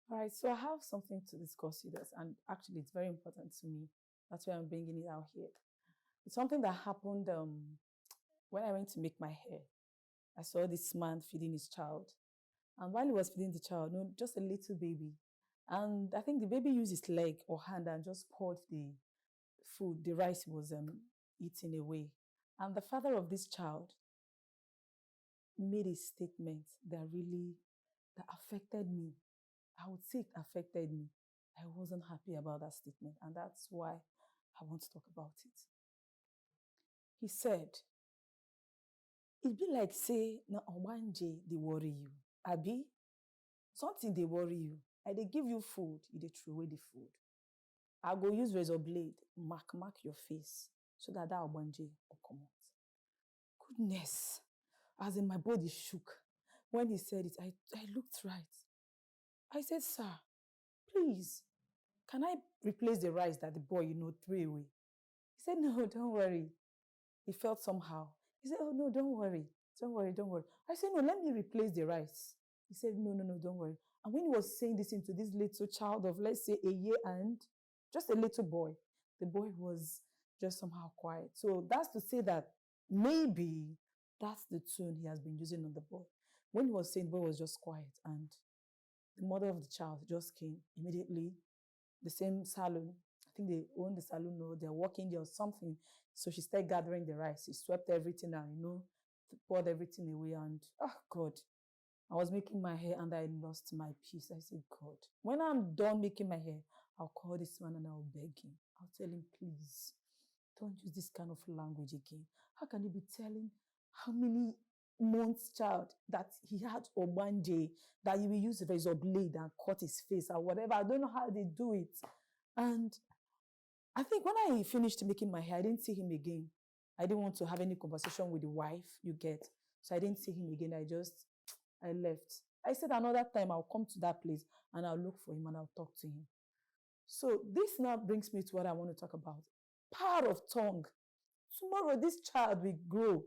All right, so I have something to discuss with us, and actually, it's very important to me. That's why I'm bringing it out here. It's something that happened when I went to make my hair. I saw this man feeding his child, and while he was feeding the child, no, just a little baby, and I think the baby used his leg or hand and just poured the food, the rice he was eating away. And the father of this child made a statement that affected me. I would say it affected me. I wasn't happy about that statement, and that's why I want to talk about it. He said, it be like say na Omanje they worry you. Abi, something they worry you. They give you food, they throw away the food. I go use razor blade, mark your face, so that Omanje will come out. Goodness, as in my body shook. When he said it, I looked right. I said, sir, please, can I replace the rice that the boy, threw away? He said, no, don't worry. He felt somehow. He said, oh, no, don't worry. Don't worry. I said, no, let me replace the rice. He said, no, don't worry. And when he was saying this into this little child of, let's say, a year and just a little boy, the boy was just somehow quiet. So that's to say that maybe that's the tune he has been using on the boy. When he was saying, the boy was just quiet, and the mother of the child just came immediately. The same salon, I think they own the salon, or they're working there or something. So she started gathering the rice. She swept everything and, poured everything away. And, oh, God, I was making my hair and I lost my peace. I said, God, when I'm done making my hair, I'll call this man and I'll beg him. I'll tell him, please, don't use this kind of language again. How can you be telling how many months child that he had Obanje, that he will use razor blade and cut his face or whatever? I don't know how they do it. And I think when I finished making my hair, I didn't see him again. I didn't want to have any conversation with the wife, you get. So I didn't see him again. I left. I said another time I'll come to that place and I'll look for him and I'll talk to him. So this now brings me to what I want to talk about. Power of tongue. Tomorrow this child will grow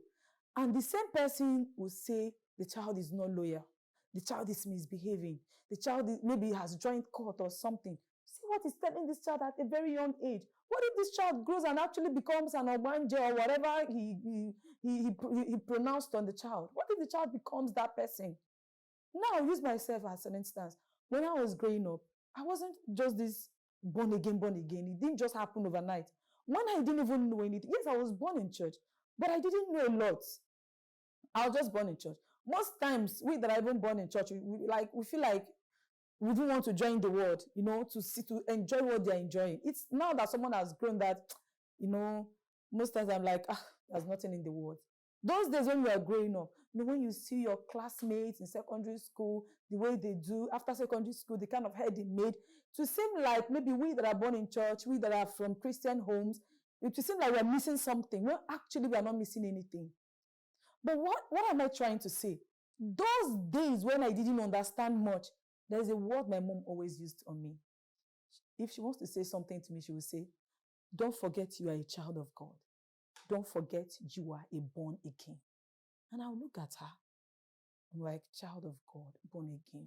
and the same person will say the child is not loyal. The child is misbehaving. The child maybe has joined court or something. See what he's telling this child at a very young age. What if this child grows and actually becomes an Obanje or whatever he pronounced on the child? What if the child becomes that person? Now, I'll use myself as an instance. When I was growing up, I wasn't just this born again. It didn't just happen overnight. When I didn't even know anything. Yes, I was born in church, but I didn't know a lot. I was just born in church. Most times, we that are even born in church, we feel like we don't want to join the world, to enjoy what they're enjoying. It's now that someone has grown that, most times I'm like, there's nothing in the world. Those days when we are growing up, when you see your classmates in secondary school, the way they do after secondary school, the kind of hair they made, to seem like maybe we that are born in church, we that are from Christian homes, it will seem like we're missing something. Well, actually, we are not missing anything. But what am I trying to say? Those days when I didn't understand much, there's a word my mom always used on me. If she wants to say something to me, she will say, don't forget you are a child of God. Don't forget you are a born again. And I'll look at her. I'm like, child of God, born again.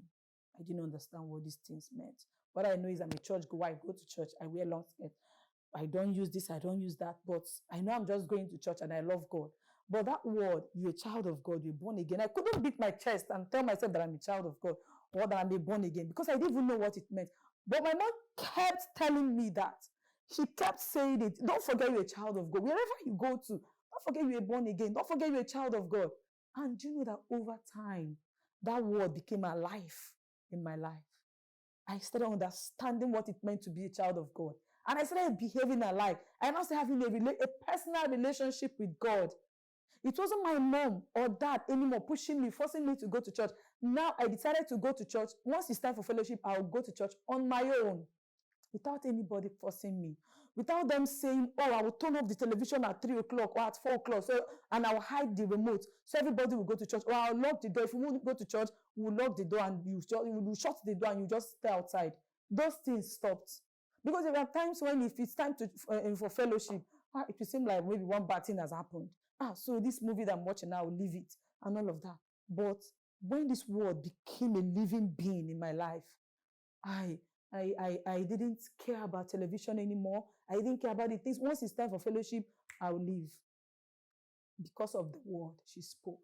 I didn't understand what these things meant. What I know is I'm a church goer. I go to church. I wear long skirt. I don't use this. I don't use that. But I know I'm just going to church and I love God. But that word, you're a child of God, you're born again. I couldn't beat my chest and tell myself that I'm a child of God or that I'm a born again because I didn't even know what it meant. But my mom kept telling me that. She kept saying it. Don't forget you're a child of God. Wherever you go to, don't forget you're born again. Don't forget you're a child of God. And do you know that over time, that word became alive in my life. I started understanding what it meant to be a child of God. And I started behaving alike. I now started having a personal relationship with God. It wasn't my mom or dad anymore pushing me, forcing me to go to church. Now I decided to go to church. Once it's time for fellowship, I'll go to church on my own, without anybody forcing me, without them saying, oh, I will turn off the television at 3 o'clock or at 4 o'clock, and I will hide the remote so everybody will go to church, or I'll lock the door. If you won't go to church, we'll lock the door and you will shut the door and you just stay outside. Those things stopped. Because there are times when if it's time for fellowship, it will seem like maybe one bad thing has happened. So this movie that I'm watching now, I'll leave it and all of that. But when this word became a living being in my life, I, I didn't care about television anymore. I didn't care about the things. Once it's time for fellowship, I'll leave because of the word she spoke.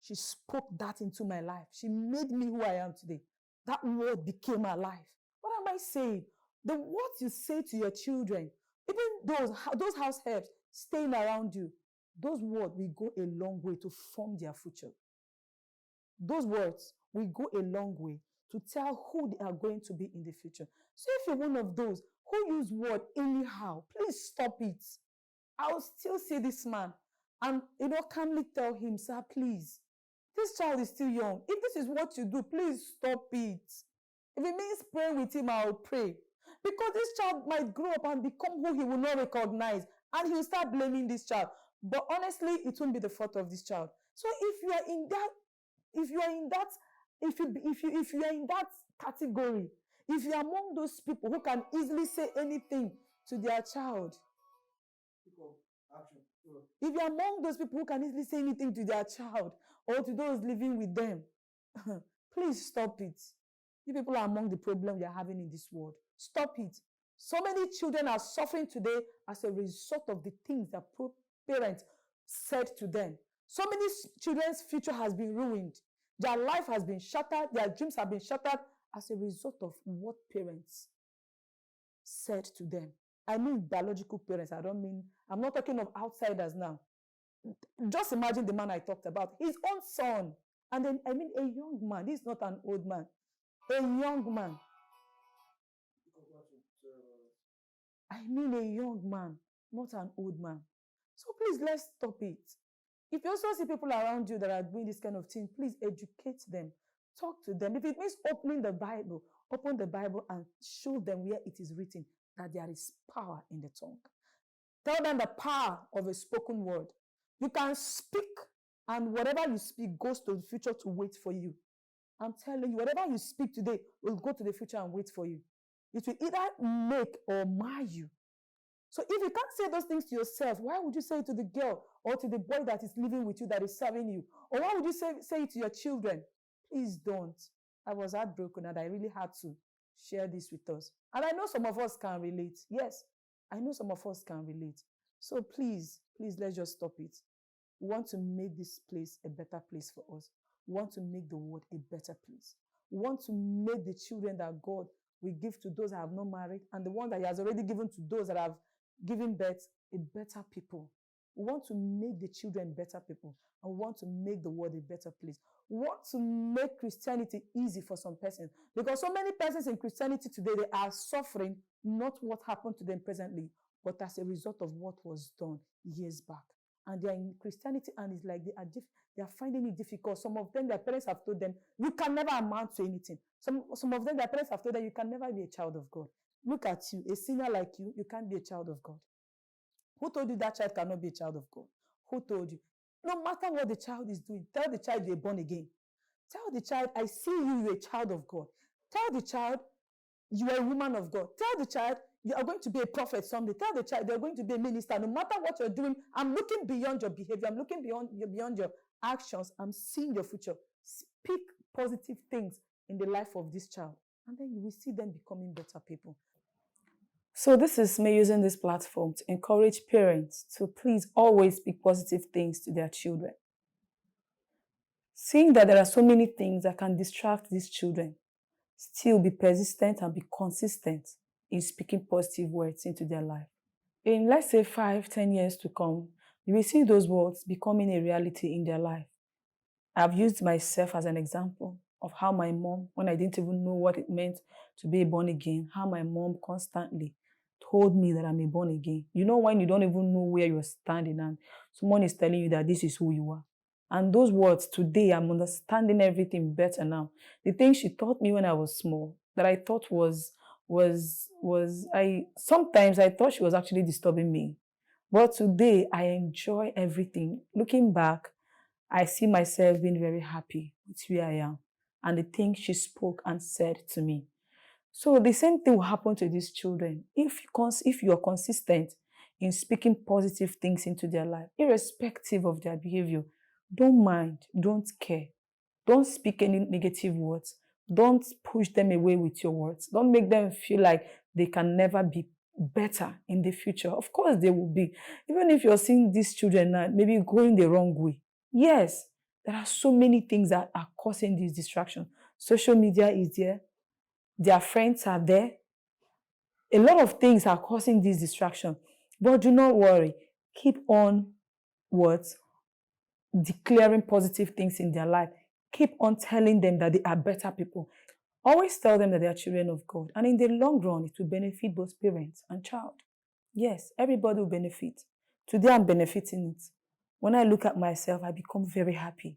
She spoke that into my life. She made me who I am today. That word became alive. What am I saying? The words you say to your children, even those house helps staying around you, those words will go a long way to form their future. Those words will go a long way to tell who they are going to be in the future. So if you're one of those who use word anyhow, please stop it. I'll still see this man and calmly tell him, sir, please, this child is still young. If this is what you do, please stop it. If it means praying with him, I'll pray. Because this child might grow up and become who he will not recognize, and he'll start blaming this child. But honestly, it won't be the fault of this child. So if you are in that, if you are in that, if you are in that category, if you are among those people who can easily say anything to their child, if you're among those people who can easily say anything to their child or to those living with them, please stop it. You people are among the problem we are having in this world. Stop it. So many children are suffering today as a result of the things that parents said to them. So many children's future has been ruined. Their life has been shattered. Their dreams have been shattered as a result of what parents said to them. I mean biological parents. I'm not talking of outsiders now. Just imagine the man I talked about, his own son. And then, I mean, a young man. He's not an old man. A young man. I mean a young man, not an old man. So please, let's stop it. If you also see people around you that are doing this kind of thing, please educate them. Talk to them. If it means opening the Bible, open the Bible and show them where it is written that there is power in the tongue. Tell them the power of a spoken word. You can speak, and whatever you speak goes to the future to wait for you. I'm telling you, whatever you speak today will go to the future and wait for you. It will either make or mar you. So if you can't say those things to yourself, why would you say it to the girl or to the boy that is living with you, that is serving you? Or why would you say it to your children? Please don't. I was heartbroken and I really had to share this with us. And I know some of us can relate. Yes, I know some of us can relate. So please, let's just stop it. We want to make this place a better place for us. We want to make the world a better place. We want to make the children that God will give to those that have not married and the one that He has already given to those that have given birth a better people. We want to make the children better people, and we want to make the world a better place. We want to make Christianity easy for some persons, because so many persons in Christianity today, they are suffering not what happened to them presently, but as a result of what was done years back. And they are in Christianity, and it's like they are finding it difficult. Some of them, their parents have told them, you can never amount to anything. Some of them, their parents have told them, you can never be a child of God. Look at you, a sinner like you can't be a child of God. Who told you that child cannot be a child of God? Who told you? No matter what the child is doing, tell the child you're born again. Tell the child, I see you, you're a child of God. Tell the child, you are a woman of God. Tell the child, you are going to be a prophet someday. Tell the child, you're going to be a minister. No matter what you're doing, I'm looking beyond your behavior. I'm looking beyond your actions. I'm seeing your future. Speak positive things in the life of this child. And then you will see them becoming better people. So this is me using this platform to encourage parents to please always speak positive things to their children. Seeing that there are so many things that can distract these children, still be persistent and be consistent in speaking positive words into their life. In, let's say, 5-10 years to come, you will see those words becoming a reality in their life. I've used myself as an example of how my mom, when I didn't even know what it meant to be born again, how my mom constantly told me that I'm a born again. You know, when you don't even know where you're standing and someone is telling you that this is who you are. And those words today, I'm understanding everything better now. The things she taught me when I was small, that I thought sometimes I thought she was actually disturbing me. But today I enjoy everything. Looking back, I see myself being very happy with where I am and the things she spoke and said to me. So the same thing will happen to these children. If you are consistent in speaking positive things into their life, irrespective of their behavior, don't mind, don't care. Don't speak any negative words, Don't push them away with your words. Don't make them feel like they can never be better in the future. Of course, they will be. Even if you're seeing these children now, maybe going the wrong way. Yes, there are so many things that are causing this distraction. Social media is there. Their friends are there. A lot of things are causing this distraction. But do not worry. Keep on words, declaring positive things in their life. Keep on telling them that they are better people. Always tell them that they are children of God. And in the long run, it will benefit both parents and child. Yes, everybody will benefit. Today, I'm benefiting it. When I look at myself, I become very happy.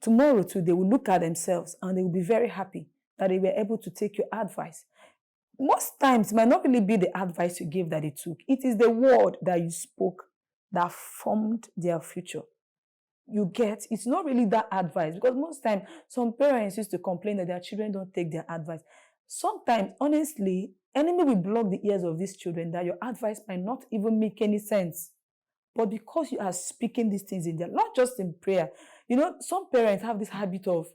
Tomorrow, too, they will look at themselves and they will be very happy that they were able to take your advice. Most times, it might not really be the advice you gave that they took. It is the word that you spoke that formed their future. You get, it's not really that advice, because most times some parents used to complain that their children don't take their advice. Sometimes, honestly, enemy will block the ears of these children that your advice might not even make any sense. But because you are speaking these things in their, not just in prayer. You know, some parents have this habit of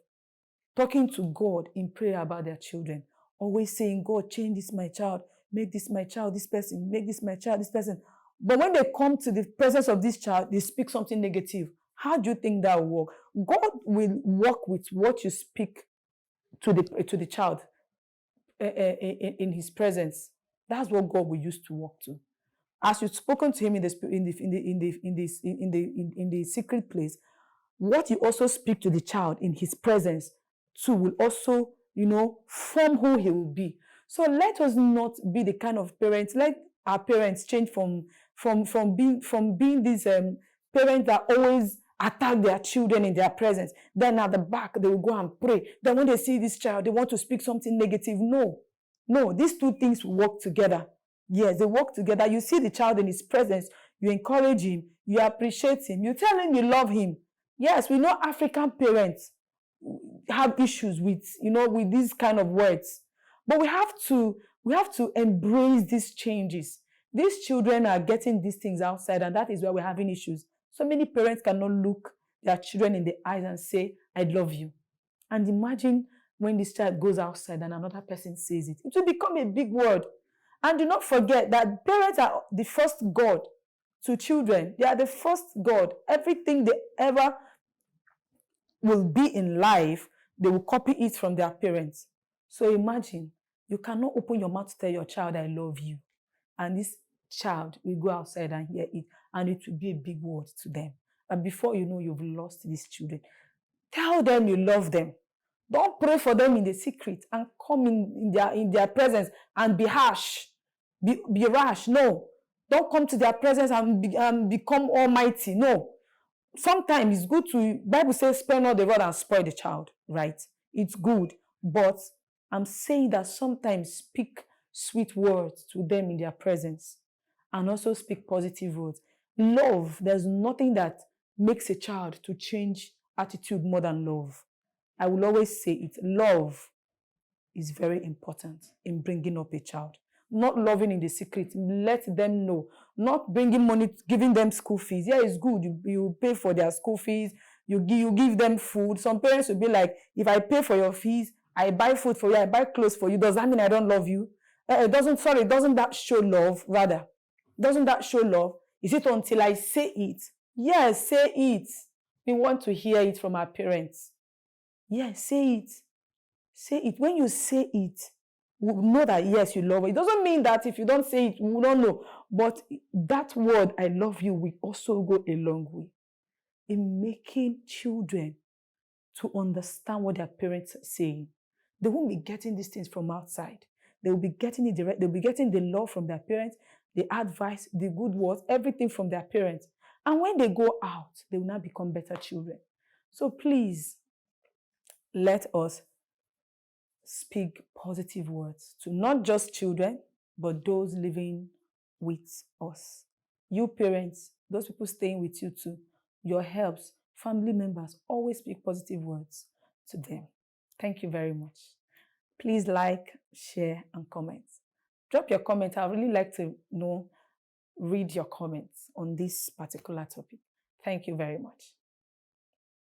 talking to God in prayer about their children, always saying, God, change this my child, make this my child, this person, make this my child, this person. But when they come to the presence of this child, they speak something negative. How do you think that will work? God will work with what you speak to the child in his presence. That's what God will use to work to. As you've spoken to him in the secret place, what you also speak to the child in his presence too will also, form who he will be. So let us not be the kind of parents. Let our parents change from being these parents that always attack their children in their presence. Then at the back, they will go and pray. Then when they see this child, they want to speak something negative. No, these two things work together. Yes, they work together. You see the child in his presence, you encourage him, you appreciate him, you tell him you love him. Yes, we know African parents have issues with these kind of words. But we have to embrace these changes. These children are getting these things outside, and that is why we're having issues. So many parents cannot look their children in the eyes and say, I love you. And imagine when this child goes outside and another person says it. It will become a big word. And do not forget that parents are the first God to children. They are the first God. Everything they ever will be in life, they will copy it from their parents. So imagine, you cannot open your mouth to tell your child, I love you. And this child will go outside and hear it, and it will be a big word to them. And before you know, you've lost these children. Tell them you love them. Don't pray for them in the secret and come in their presence and be harsh. Be rash. No. Don't come to their presence and become almighty. No. Sometimes it's good to, Bible says, spare not the rod and spoil the child, right? It's good. But I'm saying that sometimes speak sweet words to them in their presence and also speak positive words. Love, there's nothing that makes a child to change attitude more than love. I will always say it. Love is very important in bringing up a child. Not loving in the secret. Let them know. Not bringing money, giving them school fees. Yeah, it's good. You pay for their school fees. You give them food. Some parents will be like, if I pay for your fees, I buy food for you, I buy clothes for you. Does that mean I don't love you? Doesn't that show love? Rather, doesn't that show love? Is it until I say it? Yes, say it. We want to hear it from our parents. Yes, say it. Say it. When you say it, we know that yes, you love it. It doesn't mean that if you don't say it, we don't know. But that word, I love you, will also go a long way in making children to understand what their parents are saying. They won't be getting these things from outside. They will be getting it direct. They'll be getting the love from their parents, the advice, the good words, everything from their parents. And when they go out, they will now become better children. So please, let us speak positive words to not just children, but those living with us. You parents, those people staying with you too, your helps, family members, always speak positive words to them. Thank you very much. Please like, share, and comment. Drop your comment. I really like to read your comments on this particular topic. Thank you very much.